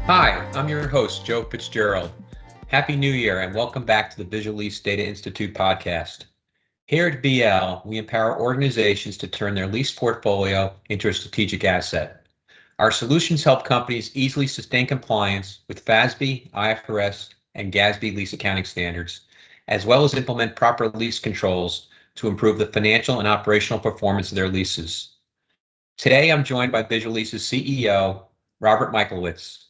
Hi, I'm your host, Joe Fitzgerald. Happy New Year and welcome back to the Visual Lease Data Institute podcast. Here at VL, we empower organizations to turn their lease portfolio into a strategic asset. Our solutions help companies easily sustain compliance with FASB, IFRS, and GASB lease accounting standards, as well as implement proper lease controls to improve the financial and operational performance of their leases. Today, I'm joined by Visual Lease's CEO, Robert Michlewicz.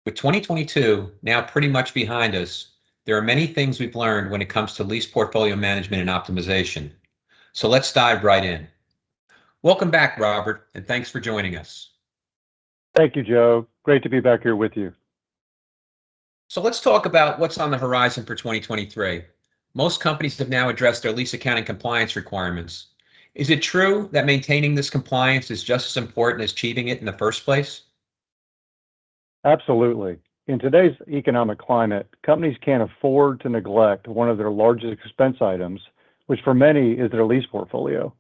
With 2022 now pretty much behind us, there are many things we've learned when it comes to lease portfolio management and optimization. So let's dive right in. Welcome back, Robert, and thanks for joining us. Thank you, Joe. Great to be back here with you. So let's talk about what's on the horizon for 2023. Most companies have now addressed their lease accounting compliance requirements. Is it true that maintaining this compliance is just as important as achieving it in the first place? Absolutely. In today's economic climate, companies can't afford to neglect one of their largest expense items, which for many is their lease portfolio.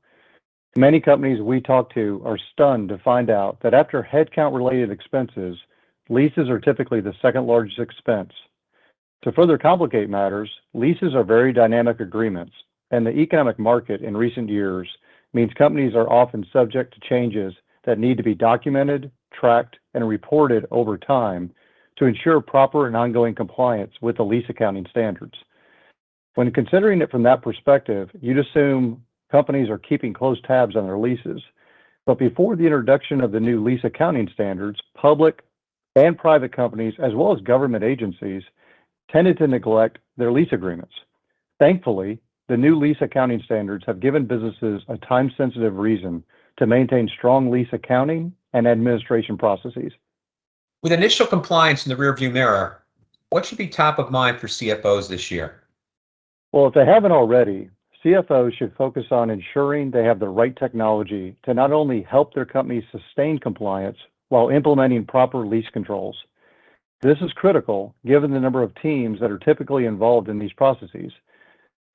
Many companies we talk to are stunned to find out that after headcount-related expenses, leases are typically the second largest expense. To further complicate matters, leases are very dynamic agreements, and the economic market in recent years means companies are often subject to changes that need to be documented, tracked, and reported over time to ensure proper and ongoing compliance with the lease accounting standards. When considering it from that perspective, you'd assume companies are keeping close tabs on their leases. But before the introduction of the new lease accounting standards, public and private companies, as well as government agencies, tended to neglect their lease agreements. Thankfully, the new lease accounting standards have given businesses a time-sensitive reason to maintain strong lease accounting and administration processes. With initial compliance in the rearview mirror, what should be top of mind for CFOs this year? Well, if they haven't already, CFOs should focus on ensuring they have the right technology to not only help their companies sustain compliance while implementing proper lease controls. This is critical given the number of teams that are typically involved in these processes.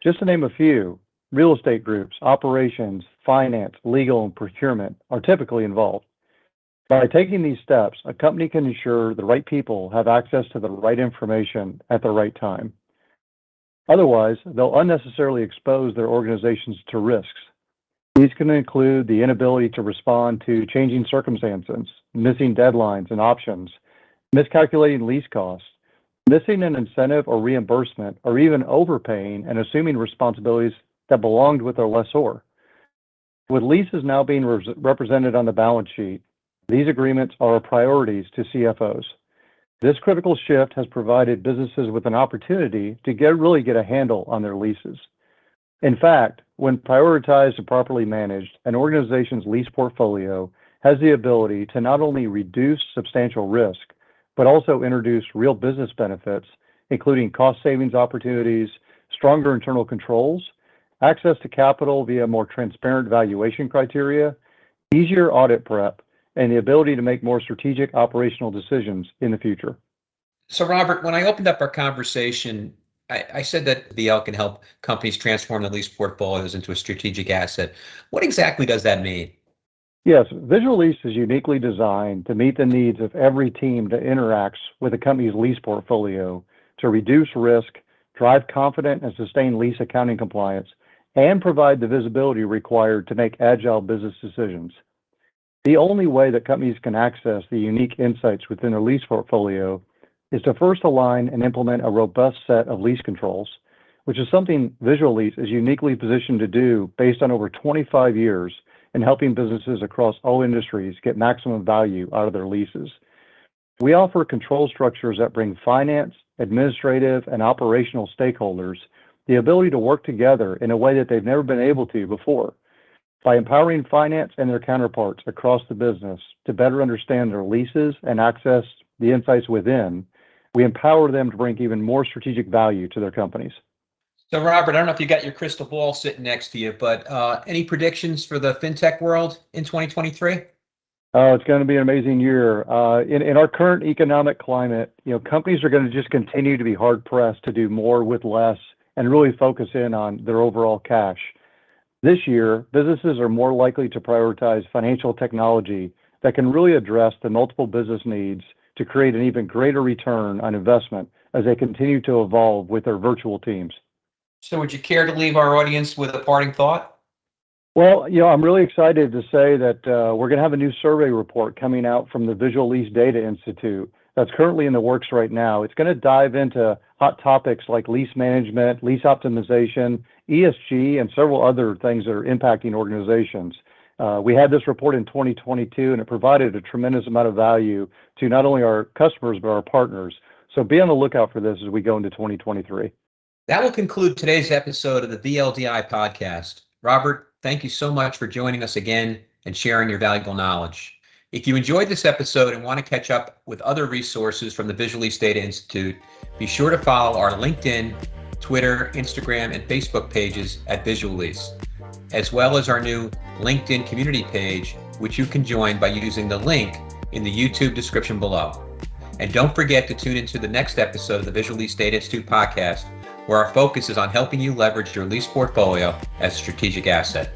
Just to name a few, real estate groups, operations, finance, legal, and procurement are typically involved. By taking these steps, a company can ensure the right people have access to the right information at the right time. Otherwise, they'll unnecessarily expose their organizations to risks. These can include the inability to respond to changing circumstances, missing deadlines and options, miscalculating lease costs, missing an incentive or reimbursement, or even overpaying and assuming responsibilities that belonged with their lessor. With leases now being represented on the balance sheet, these agreements are priorities to CFOs. This critical shift has provided businesses with an opportunity to really get a handle on their leases. In fact, when prioritized and properly managed, an organization's lease portfolio has the ability to not only reduce substantial risk, but also introduce real business benefits, including cost savings opportunities, stronger internal controls, access to capital via more transparent valuation criteria, easier audit prep, and the ability to make more strategic operational decisions in the future. So, Robert, when I opened up our conversation, I said that VL can help companies transform their lease portfolios into a strategic asset. What exactly does that mean? Yes, Visual Lease is uniquely designed to meet the needs of every team that interacts with a company's lease portfolio to reduce risk, drive confident and sustained lease accounting compliance, and provide the visibility required to make agile business decisions. The only way that companies can access the unique insights within their lease portfolio is to first align and implement a robust set of lease controls, which is something Visual Lease is uniquely positioned to do based on over 25 years in helping businesses across all industries get maximum value out of their leases. We offer control structures that bring finance, administrative, and operational stakeholders the ability to work together in a way that they've never been able to before. By empowering finance and their counterparts across the business to better understand their leases and access the insights within, we empower them to bring even more strategic value to their companies. So, Robert, I don't know if you got your crystal ball sitting next to you, but any predictions for the fintech world in 2023? Oh, it's going to be an amazing year. In our current economic climate, companies are going to just continue to be hard pressed to do more with less and really focus in on their overall cash. This year, businesses are more likely to prioritize financial technology that can really address the multiple business needs to create an even greater return on investment as they continue to evolve with their virtual teams. So would you care to leave our audience with a parting thought? Well, I'm really excited to say that we're going to have a new survey report coming out from the Visual Lease Data Institute that's currently in the works right now. It's going to dive into hot topics like lease management, lease optimization, ESG, and several other things that are impacting organizations. We had this report in 2022, and it provided a tremendous amount of value to not only our customers, but our partners. So be on the lookout for this as we go into 2023. That will conclude today's episode of the VLDI Podcast. Robert, thank you so much for joining us again and sharing your valuable knowledge. If you enjoyed this episode and want to catch up with other resources from the Visual Lease Data Institute, be sure to follow our LinkedIn, Twitter, Instagram, and Facebook pages at Visual Lease, as well as our new LinkedIn community page, which you can join by using the link in the YouTube description below. And don't forget to tune into the next episode of the Visual Lease Data Institute podcast, where our focus is on helping you leverage your lease portfolio as a strategic asset.